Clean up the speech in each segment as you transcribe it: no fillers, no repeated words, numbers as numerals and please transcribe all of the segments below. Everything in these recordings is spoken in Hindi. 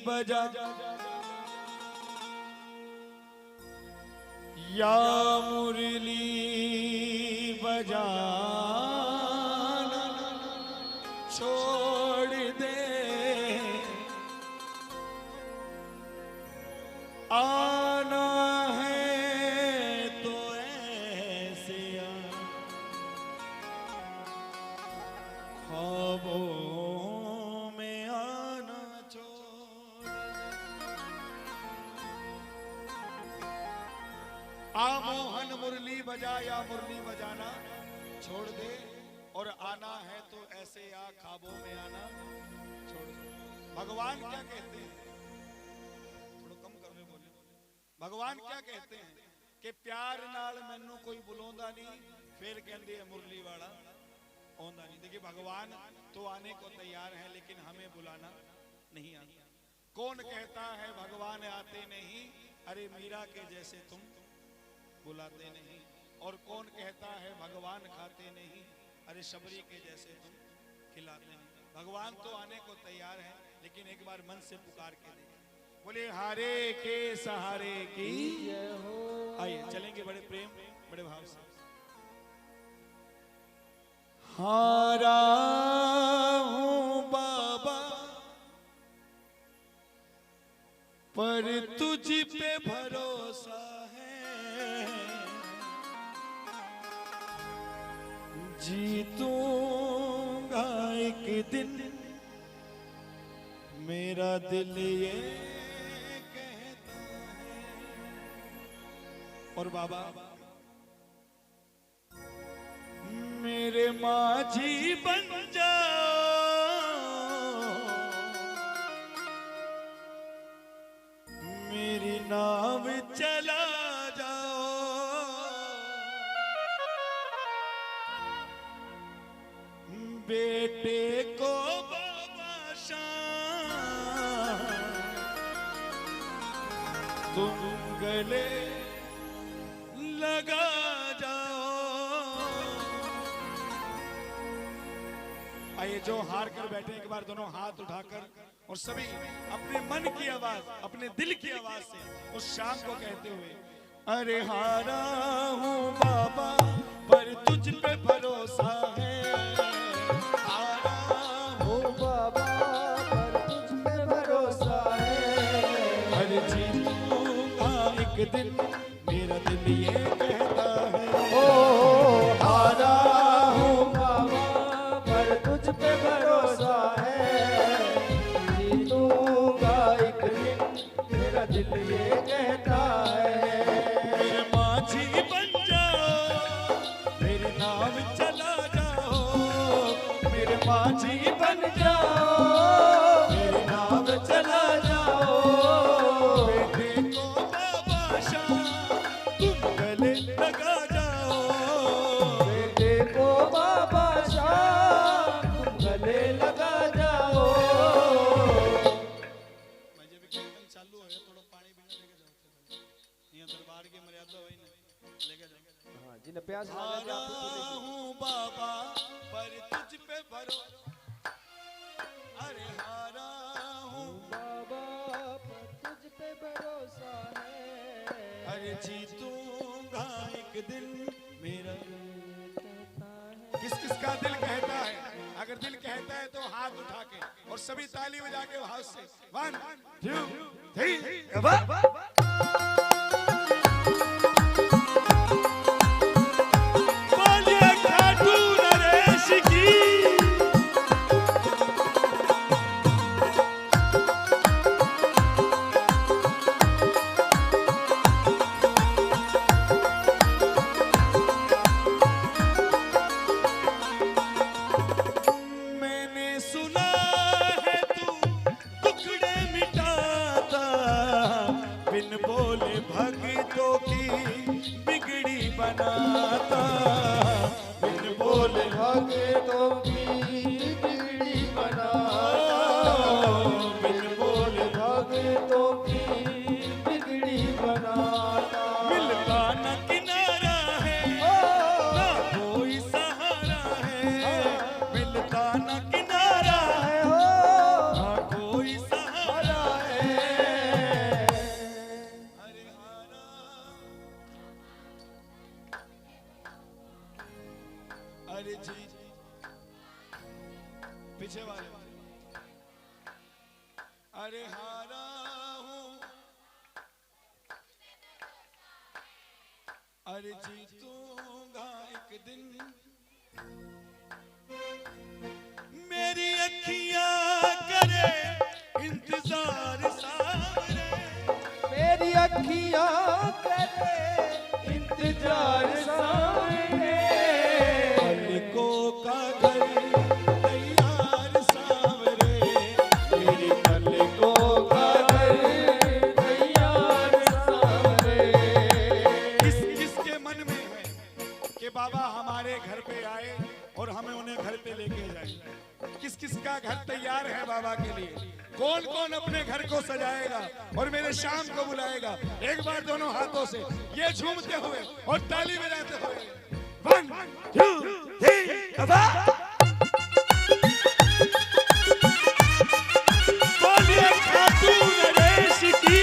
बजा या मुरली बजाना छोड़ दे, आना है तो ऐसे ख्वाबों में आना छोड़ दे। आ मोहन मुरली बजा या मुरली बजाना छोड़ दे, और आना है तो ऐसे या ख्वाबों में आना छोड़ दे। भगवान क्या कहते हैं, थोड़ा कम कर में बोले, भगवान क्या कहते हैं कि प्यार नाल मैनू कोई बुलाਉਂਦਾ नहीं, फिर कहते हैं मुरली वाला आਉਂਦਾ नहीं। देखिए भगवान तो आने को तैयार है, लेकिन हमें बुलाना नहीं आता। कौन कहता है भगवान आते नहीं, अरे मीरा के जैसे तुम बुलाते नहीं। और कौन कहता है भगवान खाते नहीं, अरे शबरी के जैसे तुम खिलाते नहीं। भगवान तो आने को तैयार है, लेकिन एक बार मन से पुकार के देखें। बोले हारे के सहारे की आइए चलेंगे बड़े प्रेम बड़े भाव से। हारा हूं बाबा पर तुझ पे भरोसा है, जीतूंगा एक दिन मेरा दिल ये कहता है। और बाबा मेरे माझी बन जाओ, मेरी नाव चला जाओ, बेटे को बाबा शान तुम गले लगा जाओ। आइए जो हार कर बैठे एक बार दोनों हाथ उठाकर और सभी अपने मन की आवाज अपने दिल की आवाज से उस शाम को कहते हुए, अरे हारा हूं बाबा पर तुझ पे भरोसा है, हारा हूं बाबा पर तुझ पे भरोसा है, हर जीतूंगा एक दिन मेरा दिल ये कहता है। ओ हारा हूं बाबा पर तुझ पे भरोसा है, जीतूंगा एक दिन मेरा दिल ये कहता है। मेरे माझी बन जाओ, मेरे नाम चला जाओ, मेरे माझी बन जाओ, मेरे नाम चला जाओ, बेटे को बाबा शाह तुम गले लगा जाओ, बेटे को बाबा शाह तुम गले लगा जाओ। जब कीर्तन चालू है थोड़ा पानी पीना लेके जाओ, यहाँ दरबार की मर्यादा वही नहीं लेके जाओ। हाँ जी ने प्यास हारा हूँ बाबा पर तुझ पे भरोसा, अरे हारा हूँ बाबा पर तुझ पे भरोसा है, अरे जीतूंगा एक दिन मेरा किस किस का दिल कहता है। अगर दिल कहता है तो हाथ उठा के और सभी ताली बजा के हाथ से 1 2 3 बोलिए खाटू नरेश की। मैंने सुना है तू टुकड़े मिटाता, बिन बोले भक्तों की बिगड़ी बनाता, बिन बोले भक्तों की बिगड़ी बनाता, बिन बोले भक्तों की बिगड़ी बनाता। मिलता न किनारा है ना कोई सहारा है, मिलता न किनारा है ना कोई सहारा है, अरे हारा हूँ, अरे जीतूंगा एक दिन। मेरी अखियां करे इंतजार सावरे, मेरी अखियां करे इंतजार सावरे। पलकों का घर तैयार सावरे, मेरी पलकों का घर तैयार सावरे। किसके मन में है कि बाबा हमारे घर पे आए और हमें उन्हें घर पे लेके जाए? किस किस का घर तैयार है बाबा के लिए? कौन कौन अपने घर को सजाएगा और मेरे शाम को बुलाएगा? एक बार दोनों हाथों से ये झूमते हुए और ताली बजाते हुए 1 2 3 बोलिए खाटू नरेश की।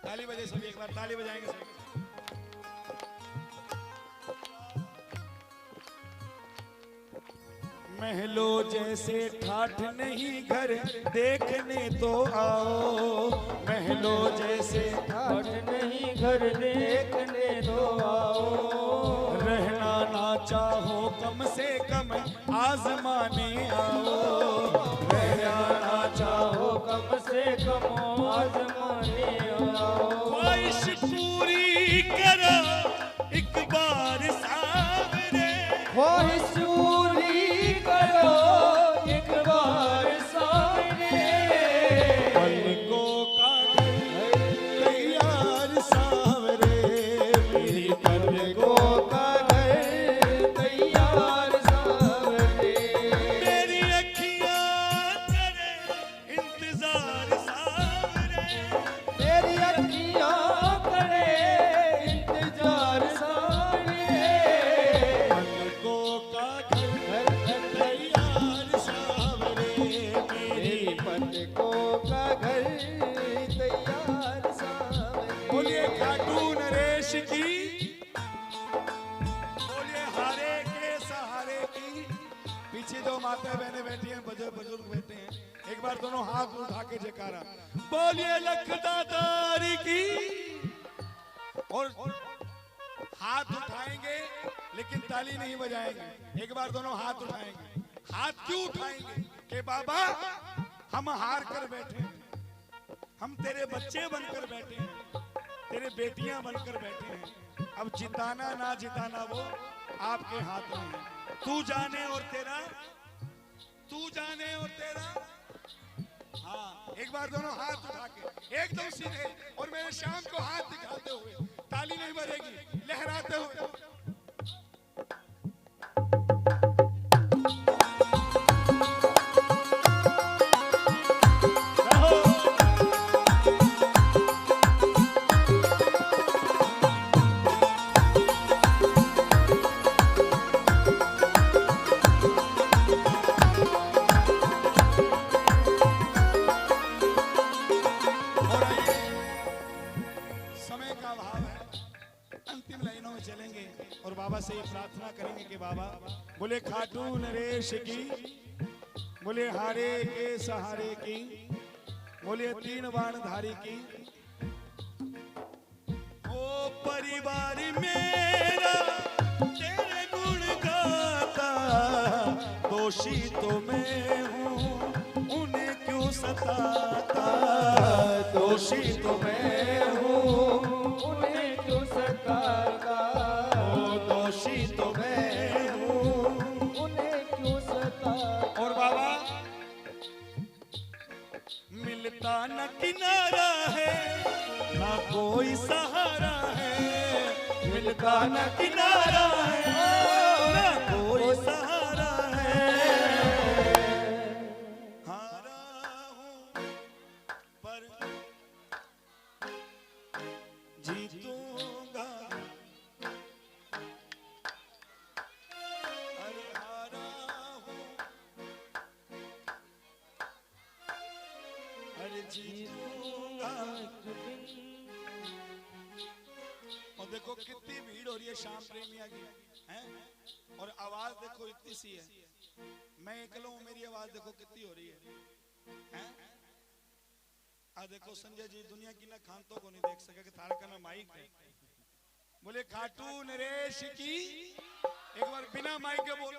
ताली बजे सभी, एक बार ताली बजाएंगे सभी। महलों जैसे ठाठ नहीं घर देखने तो आओ, महलों जैसे ठाठ नहीं घर देखने तो आओ। रहना ना चाहो कम से कम आजमाने आओ, रहना ना चाहो कम से कम आजमाने आओ। ख्वाहिश पूरी करो एक बार सावरे, ख्वाहिश पूरी करो एक बार सावरे। पलकों का घर तैयार सावरे, मेरी पलकों का घर तैयार सावरे। मेरी अखियां करे इंतजार सावरे, मेरी अखियां करे इंतजार सावरे। पलकों का घर तैयार सावरे, मेरी पलकों का घर तैयार सावरे। बोलिए खाटू नरेश की, बोलिए हारे के सहारे की। पीछे जो माता बहने बैठी हैं, बुजुर्ग बैठे हैं, एक बार दोनों हाथ उठा के जयकारा बोलिए लखदातारी की। और हाथ उठाएंगे लेकिन ताली नहीं बजाएंगे। एक बार दोनों हाथ उठाएंगे। हाथ क्यों उठाएंगे? कि बाबा हम हार कर बैठे हैं, हम तेरे बच्चे बनकर बैठे हैं, तेरे बेटियां बनकर बैठे हैं। अब जिताना ना जिताना वो आपके हाथ में है। तू जाने और तेरा, तू जाने और तेरा। हाँ, एक बार दोनों हाथ उठा के एकदम सीधे और मेरे शाम को हाथ दिखाते हुए, ताली नहीं बजेगी, लहराते हुए। और बाबा से ये प्रार्थना करेंगे कि बाबा बोले खाटू नरेश की, बोले हारे के सहारे की, बोले 3 बाणधारी की। ओ परिवार मेरा तेरे गुण गाता, दोषी तो मैं हूँ उन्हें क्यों सताता, दोषी तो मैं हूँ उन्हें क्यों सताता। दोषी तो मैं हूँ उन्हें क्यों सताता। और बाबा मिलता न किनारा है ना कोई सहारा है, मिलता न किनारा है ना कोई सहारा है। हारा हूँ पर जीतूंगा, अरे हारा हूँ, अरे जीतूंगा। और देखो कितनी भीड़ हो रही है श्याम प्रेमिया की, हैं? और आवाज देखो इतनी सी है, मैं अकेला हूं, मेरी आवाज देखो कितनी हो रही है, हैं? आ देखो संजय जी दुनिया की ना खानतों को नहीं देख सके कि थाड़ा का ना माइक है, बोले खाटू नरेश की, एक बार बिना माइक के बोल।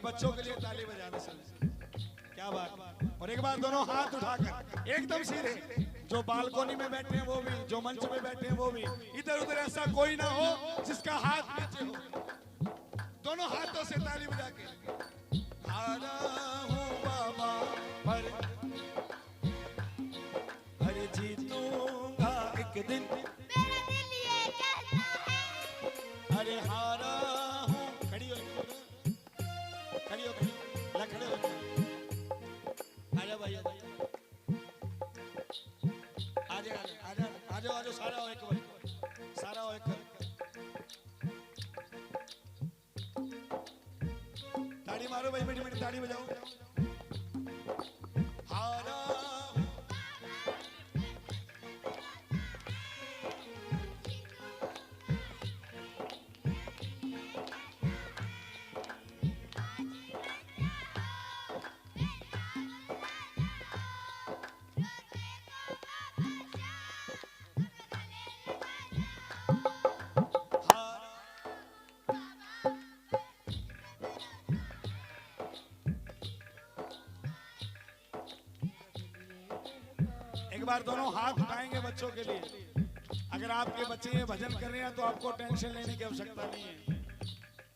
बच्चों के लिए ताली बजाने से क्या बात। और एक बार दोनों हाथ उठाकर एकदम सीधे, जो बालकोनी में बैठे हैं वो भी, जो मंच में बैठे हैं वो भी, इधर उधर ऐसा कोई ना हो जिसका हाथ नीचे हो। दोनों हाथों से ताली बजा के, हारा हूँ बाबा पर हर जीतूंगा एक दिन, मेरा दिल ये कहता है, अरे हारा हूँ। खड़ी हो, खड़ी हो, ला खड़े हो, आजा भाई, आजा आजा आजा आजा, सारा हो एक बार, सारा हो एक बार, ताड़ी मारो भाई, मीठी मीठी ताड़ी बजाओ। हारा एक बार दोनों हाथ उठाएंगे बच्चों के लिए। अगर आपके बच्चे ये भजन कर रहे हैं तो आपको टेंशन लेने की आवश्यकता नहीं है,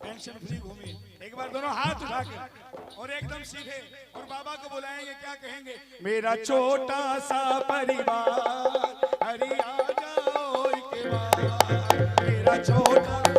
टेंशन फ्री घूमिए। एक बार दोनों हाथ उठा के और एकदम सीधे, और बाबा को बुलाएंगे, क्या कहेंगे? मेरा छोटा सा परिवार, हरि आ जाओ एक बार, मेरा छोटा